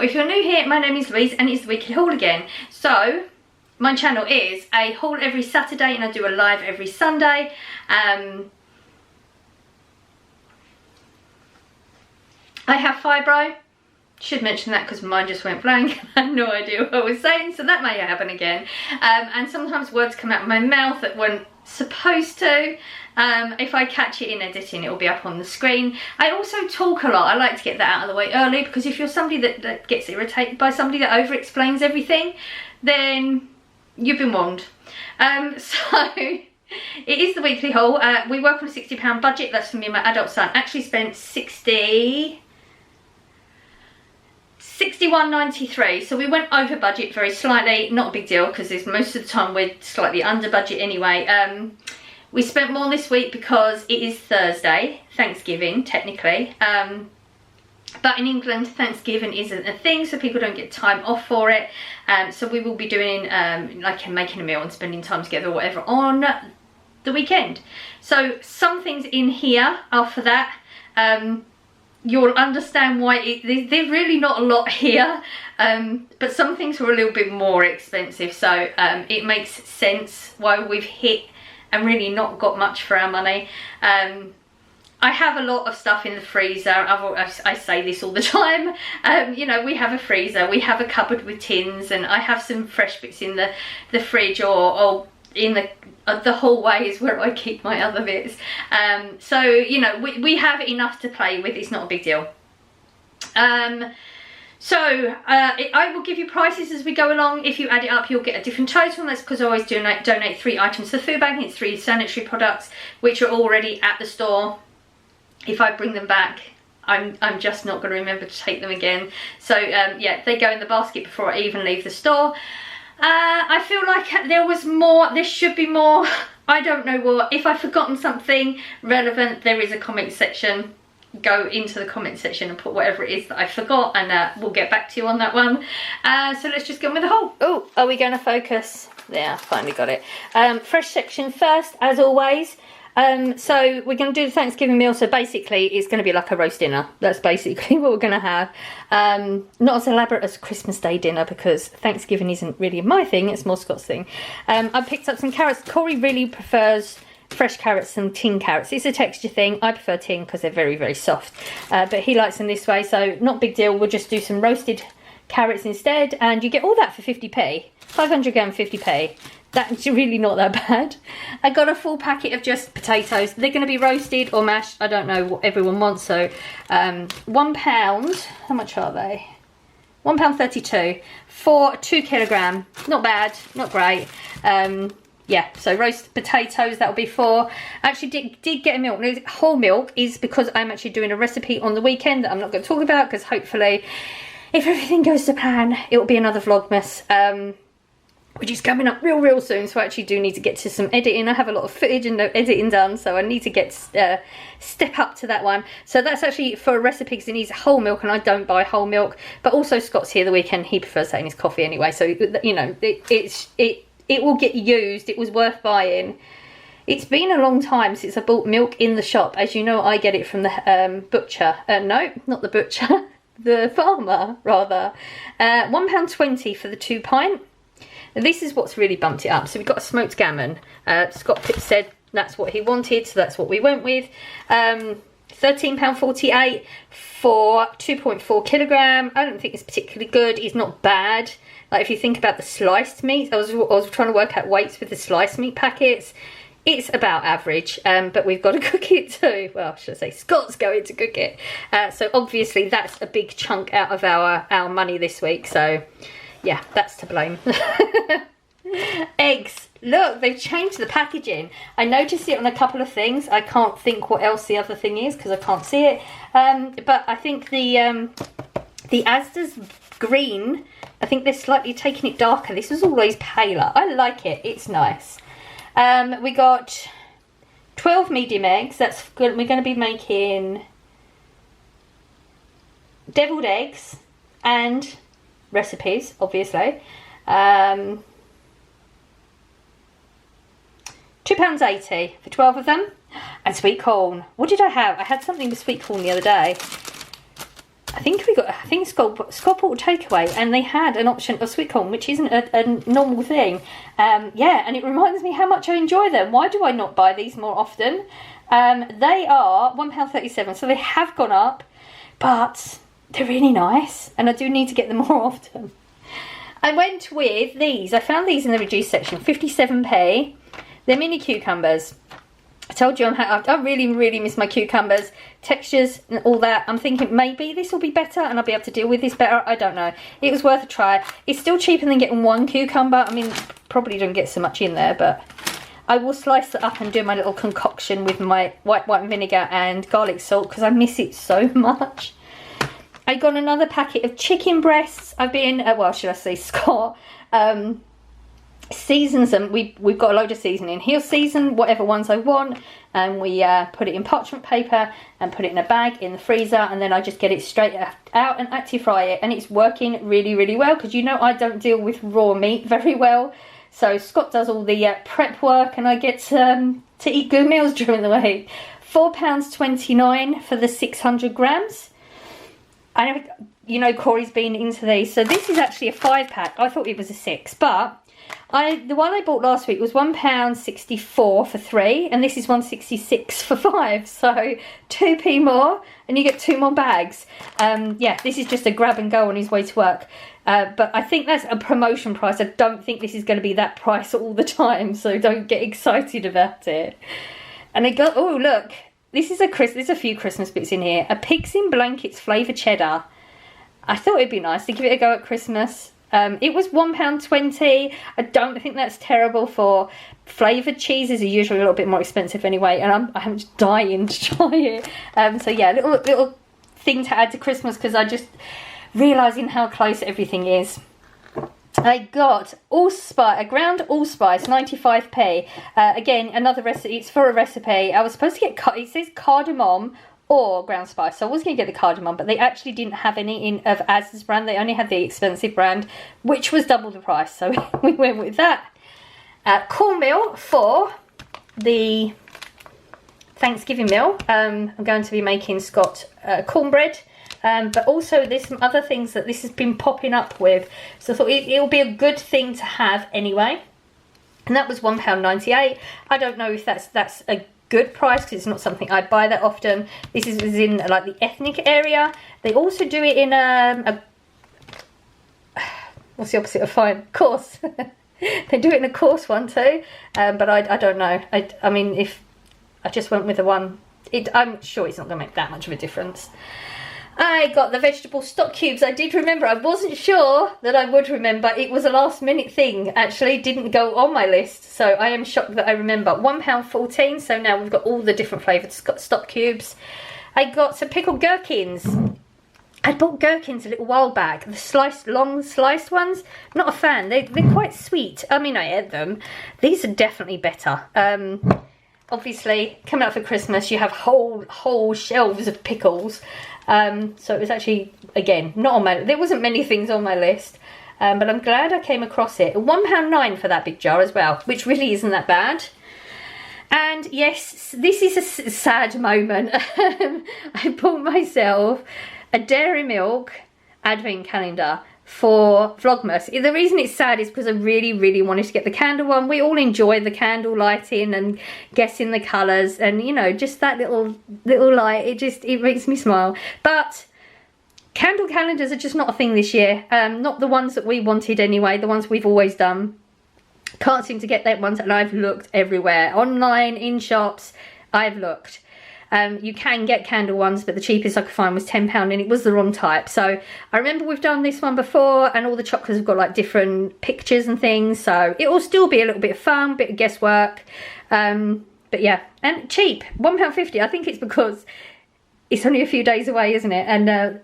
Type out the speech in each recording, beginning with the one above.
if you're new here, my name is Louise and it's the weekly haul again. So my channel is a haul every Saturday and I do a live every Sunday. I have fibro. Should mention that because mine just went blank. I had no idea what I was saying, so that may happen again. And sometimes words come out of my mouth that weren't supposed to. If I catch it in editing, it will be up on the screen. I also talk a lot. I like to get that out of the way early, because if you're somebody that gets irritated by somebody that over explains everything, then you've been warned. So it is the weekly haul. We work on a £60 budget. That's for me and my adult son. Actually spent 61.93, so we went over budget very slightly. Not a big deal, because most of the time we're slightly under budget anyway. We spent more this week because it is Thursday, Thanksgiving technically, but in England Thanksgiving isn't a thing, so people don't get time off for it. So we will be doing like making a meal and spending time together or whatever on the weekend. So some things in here are for that. You'll understand why there's really not a lot here, but some things were a little bit more expensive, so it makes sense why we've hit and really not got much for our money. I have a lot of stuff in the freezer. I say this all the time. You know, we have a freezer, we have a cupboard with tins, and I have some fresh bits in the fridge or in the hallway is where I keep my other bits. So, you know, we have enough to play with. It's not a big deal. I will give you prices as we go along. If you add it up, you'll get a different total, and that's because I always donate 3 items to the food bank. It's 3 sanitary products which are already at the store. If I bring them back, I'm just not going to remember to take them again. So yeah, they go in the basket before I even leave the store. I feel like there should be more. I don't know what. If I've forgotten something relevant, there is a comment section. Go into the comment section and put whatever it is that I forgot, and we'll get back to you on that one. So let's just get on with the haul. Oh, are we going to focus? Yeah, finally got it. Fresh section first, as always. So we're going to do the Thanksgiving meal. So basically it's going to be like a roast dinner. That's basically what we're going to have. Not as elaborate as Christmas Day dinner, because Thanksgiving isn't really my thing, it's more Scott's thing. I picked up some carrots. Corey really prefers fresh carrots and tin carrots. It's a texture thing. I prefer tin because they're very, very soft. But he likes them this way, so not a big deal. We'll just do some roasted carrots instead, and you get all that for 50p. 500 gram 50p. That's really not that bad. I got a full packet of just potatoes. They're going to be roasted or mashed. I don't know what everyone wants. So £1. How much are they? £1.32 for 2 kilogram. Not bad, not great. Yeah, so roast potatoes, that'll be 4. I actually did get a milk. Now, whole milk is because I'm actually doing a recipe on the weekend that I'm not going to talk about, because hopefully, if everything goes to plan, it will be another Vlogmas. Which is coming up real soon, so I actually do need to get to some editing. I have a lot of footage and no editing done, so I need to get step up to that one. So that's actually for a recipe, because it needs whole milk, and I don't buy whole milk. But also Scott's here the weekend, he prefers that in his coffee anyway, so you know, it will get used. It was worth buying. It's been a long time since I bought milk in the shop. As you know, I get it from the butcher. No, not the butcher, the farmer rather. £1.20 for the 2 pint. This is what's really bumped it up. So we've got a smoked gammon. Scott said that's what he wanted, so that's what we went with. £13.48 for 2.4 kilogram. I don't think it's particularly good. It's not bad. Like, if you think about the sliced meat, I was trying to work out weights with the sliced meat packets. It's about average, but we've got to cook it too. Well, should I say Scott's going to cook it. So obviously that's a big chunk out of our money this week. So yeah, that's to blame. Eggs. Look, they've changed the packaging. I noticed it on a couple of things. I can't think what else the other thing is because I can't see it. But I think the Asda's green, I think they're slightly taking it darker. This was always paler. I like it. It's nice. We got 12 medium eggs. That's good. We're going to be making deviled eggs and recipes, obviously. £2.80 for 12 of them. And sweet corn. What did I have? I had something with sweet corn the other day. I think it's called Scott takeaway, and they had an option of sweet corn, which isn't a normal thing. Yeah, and it reminds me how much I enjoy them. Why do I not buy these more often? They are £1.37, so they have gone up, but they're really nice, and I do need to get them more often. I went with these. I found these in the reduced section, 57p. They're mini cucumbers. I told you I really miss my cucumbers, textures and all that. I'm thinking maybe this will be better and I'll be able to deal with this better. I don't know. It was worth a try. It's still cheaper than getting one cucumber. I mean, probably don't get so much in there, but I will slice it up and do my little concoction with my white wine vinegar and garlic salt because I miss it so much. I got another packet of chicken breasts. I've been, well, should I say Scott, seasons them. We've got a load of seasoning. He'll season whatever ones I want, and we put it in parchment paper and put it in a bag in the freezer, and then I just get it straight out and active fry it, and it's working really well because you know I don't deal with raw meat very well. So Scott does all the prep work, and I get to eat good meals during the week. £4.29 for the 600 grams. I know, you know, Corey's been into these, so this is actually a 5-pack. I thought it was a 6, but the one I bought last week was £1.64 for 3, and this is £1.66 for 5, so 2p more, and you get 2 more bags. Yeah, this is just a grab and go on his way to work. But I think that's a promotion price. I don't think this is going to be that price all the time, so don't get excited about it. And I got, oh look, there's a few Christmas bits in here. A Pigs in Blankets flavour cheddar. I thought it'd be nice to give it a go at Christmas. It was £1.20. I don't think that's terrible for flavoured cheeses are usually a little bit more expensive anyway, and I'm just dying to try it. So yeah, little thing to add to Christmas because I just realising how close everything is. I got a ground allspice, 95p. Again, another recipe. It's for a recipe. I was supposed to get, it says cardamom or ground spice, so I was going to get the cardamom, but they actually didn't have any of Asda's brand. They only had the expensive brand, which was double the price, so we went with that. Cornmeal for the Thanksgiving meal. I'm going to be making Scott cornbread. But also there's some other things that this has been popping up with, so I thought it'll be a good thing to have anyway. And that was £1.98. I don't know if that's a good price because it's not something I buy that often. This is in like the ethnic area. They also do it in what's the opposite of fine? Coarse. They do it in a coarse one too, but I don't know. I mean, if I just went with the one, I'm sure it's not going to make that much of a difference. I got the vegetable stock cubes. I did remember. I wasn't sure that I would remember. It was a last minute thing. Actually, didn't go on my list. So I am shocked that I remember. £1.14. So now we've got all the different flavoured stock cubes. I got some pickled gherkins. I bought gherkins a little while back. The long sliced ones. Not a fan. They're quite sweet. I mean, I ate them. These are definitely better. Obviously, coming up for Christmas, you have whole shelves of pickles. So it was actually, again, not on my, there wasn't many things on my list, but I'm glad I came across it. £1.09 for that big jar as well, which really isn't that bad. And yes, this is a sad moment. I bought myself a Dairy Milk advent calendar for Vlogmas. The reason it's sad is because I really wanted to get the candle one. We all enjoy the candle lighting and guessing the colours, and you know, just that little light, it makes me smile. But candle calendars are just not a thing this year. Not the ones that we wanted anyway, the ones we've always done. Can't seem to get that ones, and I've looked everywhere, online, in shops, I've looked. You can get candle ones, but the cheapest I could find was £10, and it was the wrong type. So I remember we've done this one before, and all the chocolates have got like different pictures and things, so it will still be a little bit of fun, bit of guesswork. But yeah, and cheap, £1.50. I think it's because it's only a few days away, isn't it? And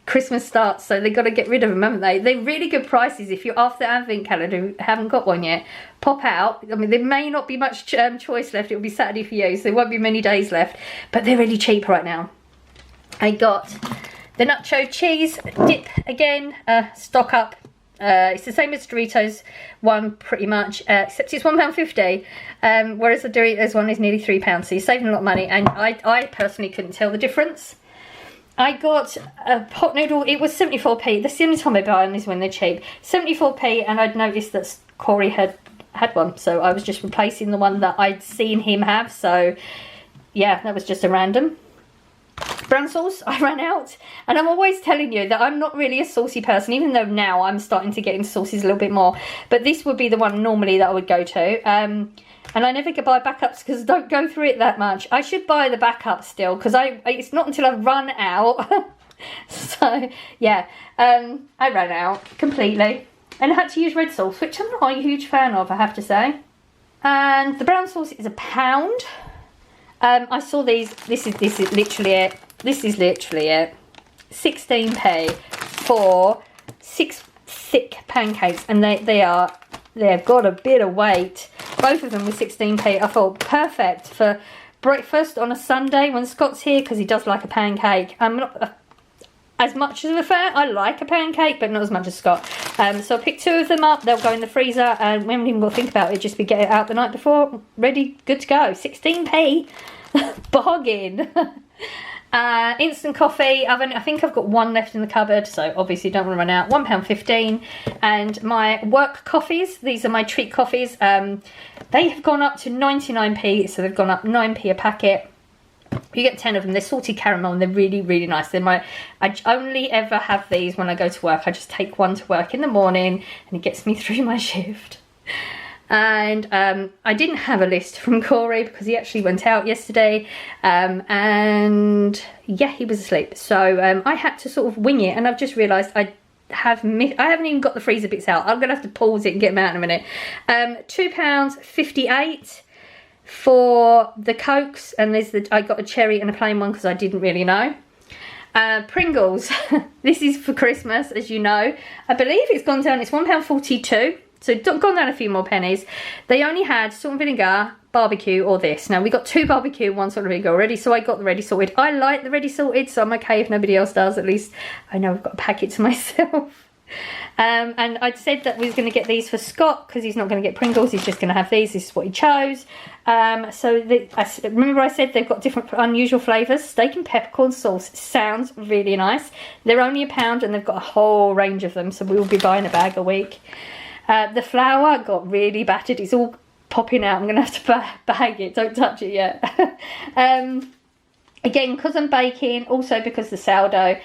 Christmas starts, so they've got to get rid of them, haven't they? They're really good prices. If you're after advent calendar and haven't got one yet, pop out. I mean, there may not be much choice left. It'll be Saturday for you, so there won't be many days left, but they're really cheap right now. I got the nacho cheese dip again, stock up. It's the same as Doritos one pretty much, except it's £1.50, whereas the Doritos one is nearly £3, so you're saving a lot of money, and I personally couldn't tell the difference. I got a pot noodle. It was 74p. That's the only time I buy them is when they're cheap. 74p, and I'd noticed that Corey had one, so I was just replacing the one that I'd seen him have. So yeah, that was just a random. Brown sauce, I ran out, and I'm always telling you that I'm not really a saucy person, even though now I'm starting to get into sauces a little bit more, but this would be the one normally that I would go to. And I never buy backups because I don't go through it that much. I should buy the backup still, because it's not until I run out. So yeah, I ran out completely, and I had to use red sauce, which I'm not a huge fan of, I have to say. And the brown sauce is £1. I saw these. This is literally it. This is literally it. 16p for 6 thick pancakes, and they've got a bit of weight. Both of them were 16p. I thought perfect for breakfast on a Sunday when Scott's here, because he does like a pancake. I'm not as much of a fan. I like a pancake, but not as much as Scott. So I picked 2 of them up. They'll go in the freezer, and when we even think about it, just be get it out the night before, ready, good to go. 16p, bargain. Instant coffee. I think I've got 1 left in the cupboard, so obviously don't want to run out. £1.15. And my work coffees, these are my treat coffees. They have gone up to 99p, so they've gone up 9p a packet. You get 10 of them. They're salted caramel, and they're really, really nice. I only ever have these when I go to work. I just take 1 to work in the morning, and it gets me through my shift. And I didn't have a list from Corey because he actually went out yesterday, and yeah, he was asleep. So I had to sort of wing it, and I've just realised I haven't even got the freezer bits out. I'm gonna have to pause it and get them out in a minute. £2.58 for the Cokes, and I got a cherry and a plain one because I didn't really know. Pringles. This is for Christmas, as you know. I believe it's gone down. It's £1.42. So gone down a few more pennies. They only had salt and vinegar, barbecue, or this. Now we got 2 barbecue, 1 salt and vinegar already, so I got the ready salted. I like the ready salted, so I'm okay if nobody else does. At least I know I've got a packet to myself. And I'd said that we was going to get these for Scott because he's not going to get Pringles. He's just going to have these. This is what he chose. Remember I said they've got different unusual flavours. Steak and peppercorn sauce sounds really nice. They're only £1 and they've got a whole range of them, so we will be buying a bag a week. The flour got really battered. It's all popping out. I'm going to have to bag it. Don't touch it yet. Again, because I'm baking, also because the sourdough,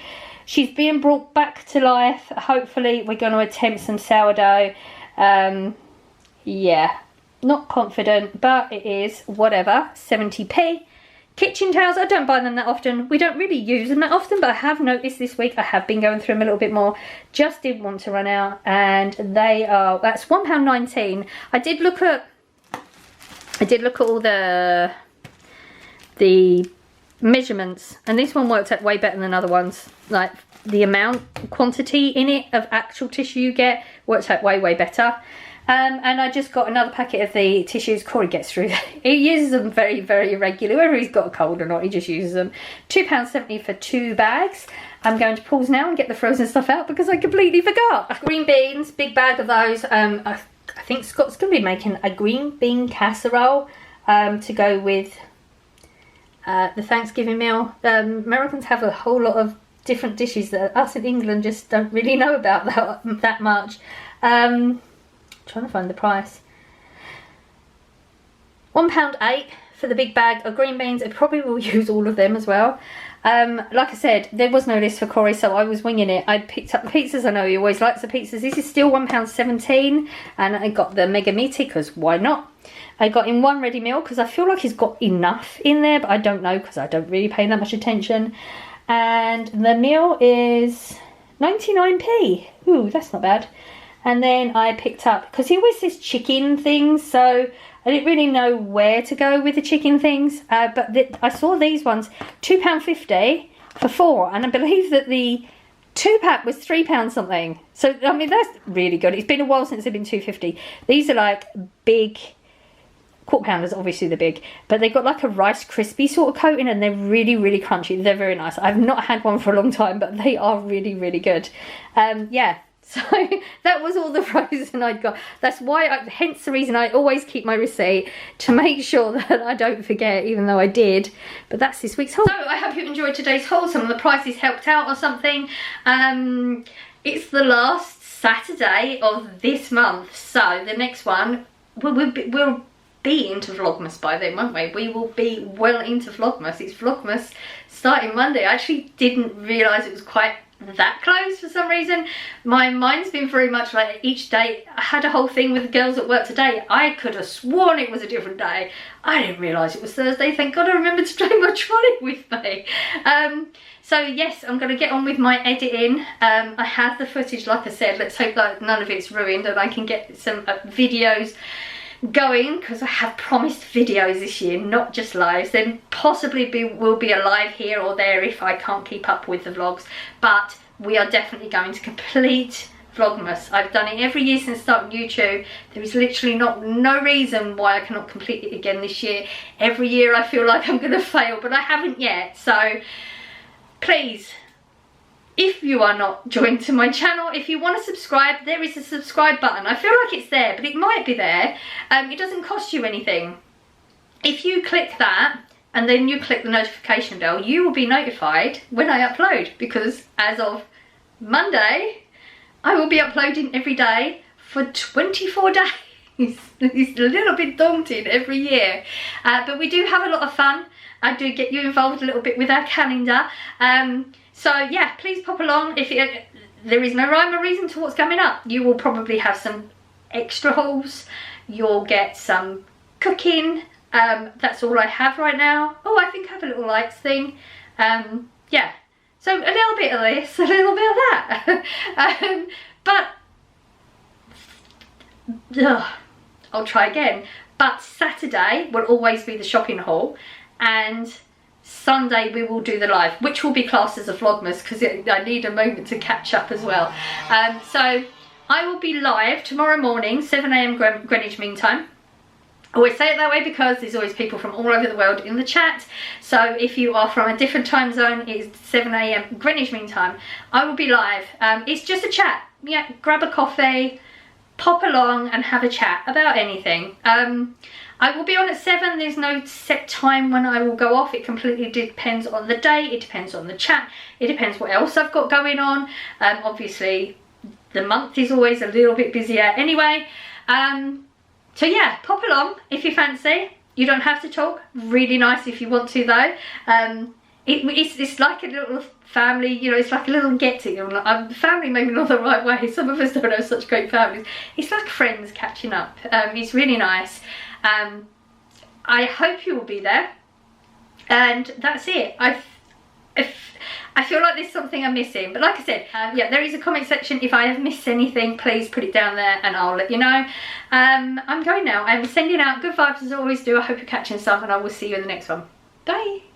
she's being brought back to life. Hopefully, we're going to attempt some sourdough. Yeah, not confident, but it is whatever. 70p. Kitchen towels, I don't buy them that often. We don't really use them that often, but I have noticed this week I have been going through them a little bit more. Just didn't want to run out, and that's £1.19. I did look at all the measurements, and this one worked out way better than other ones. Like the quantity in it of actual tissue you get worked out way better. And I just got another packet of the tissues. Corey gets through. He uses them very, very irregularly. Whether he's got a cold or not, he just uses them. £2.70 for 2 bags. I'm going to pause now and get the frozen stuff out because I completely forgot. Green beans, big bag of those. I think Scott's going to be making a green bean casserole to go with the Thanksgiving meal. Americans have a whole lot of different dishes that us in England just don't really know about that much. Trying to find the price. £1.08 for the big bag of green beans. I probably will use all of them as well. Like I said, there was no list for Corey, so I was winging it. I picked up the pizzas. I know he always likes the pizzas. This is still £1.17, and I got the mega meaty because why not? I got in 1 ready meal because I feel like he's got enough in there, but I don't know because I don't really pay that much attention. And the meal is 99p. Ooh, that's not bad. And then I picked up, because he always says chicken things, so I didn't really know where to go with the chicken things. But I saw these ones, £2.50 for 4. And I believe that the 2-pack was £3 something. So, I mean, that's really good. It's been a while since they've been £2.50. These are like big, quarter pounders, obviously they're big. But they've got like a Rice Krispie sort of coating, and they're really, really crunchy. They're very nice. I've not had one for a long time, but they are really, really good. Yeah. So that was all the frozen I'd got. That's why, hence the reason I always keep my receipt, to make sure that I don't forget, even though I did. But that's this week's haul. So I hope you enjoyed today's haul. Some of the prices helped out or something. It's the last Saturday of this month, so the next one, we'll be into Vlogmas by then, won't we? We will be well into Vlogmas. It's Vlogmas starting Monday. I actually didn't realise it was quite that close for some reason. My mind's been very much like each day. I had a whole thing with the girls at work today. I could have sworn it was a different day. I didn't realise it was Thursday. Thank God I remembered to take my trolley with me. So yes, I'm going to get on with my editing. I have the footage, like I said. Let's hope that none of it's ruined and I can get some videos going, because I have promised videos this year, not just lives. Then possibly will be a live here or there if I can't keep up with the vlogs, but we are definitely going to complete Vlogmas. I've done it every year since starting YouTube. There is literally no reason why I cannot complete it again this year. Every year I feel like I'm going to fail, but I haven't yet. So please, if you are not joined to my channel, if you want to subscribe, there is a subscribe button. I feel like it's there, but it might be there. It doesn't cost you anything. If you click that and then you click the notification bell, you will be notified when I upload, because as of Monday, I will be uploading every day for 24 days. It's a little bit daunting every year, but we do have a lot of fun. I do get you involved a little bit with our calendar. So yeah, please pop along. If there is no rhyme or reason to what's coming up, you will probably have some extra hauls. You'll get some cooking. That's all I have right now. Oh, I think I have a little lights thing. Yeah, so a little bit of this, a little bit of that. But I'll try again. But Saturday will always be the shopping haul, and Sunday we will do the live, which will be classed as a Vlogmas, because I need a moment to catch up as well. So I will be live tomorrow morning, 7 AM Greenwich Mean Time. I always say it that way because there's always people from all over the world in the chat. So if you are from a different time zone, it's 7 AM Greenwich Mean Time. I will be live. It's just a chat. Yeah, grab a coffee, pop along and have a chat about anything. I will be on at 7. There's no set time when I will go off. It completely depends on the day. It depends on the chat. It depends what else I've got going on. Obviously, the month is always a little bit busier anyway. So yeah, pop along if you fancy. You don't have to talk. Really nice if you want to though. It's like a little family, you know, it's like a little get-together. Family maybe not the right way. Some of us don't have such great families. It's like friends catching up. It's really nice. I hope you will be there, and that's it. I feel like there's something I'm missing, but like I said, yeah, there is a comment section. If I have missed anything, please put it down there and I'll let you know. I'm going now. I'm sending out good vibes as I always do. I hope you're catching some, and I will see you in the next one. Bye.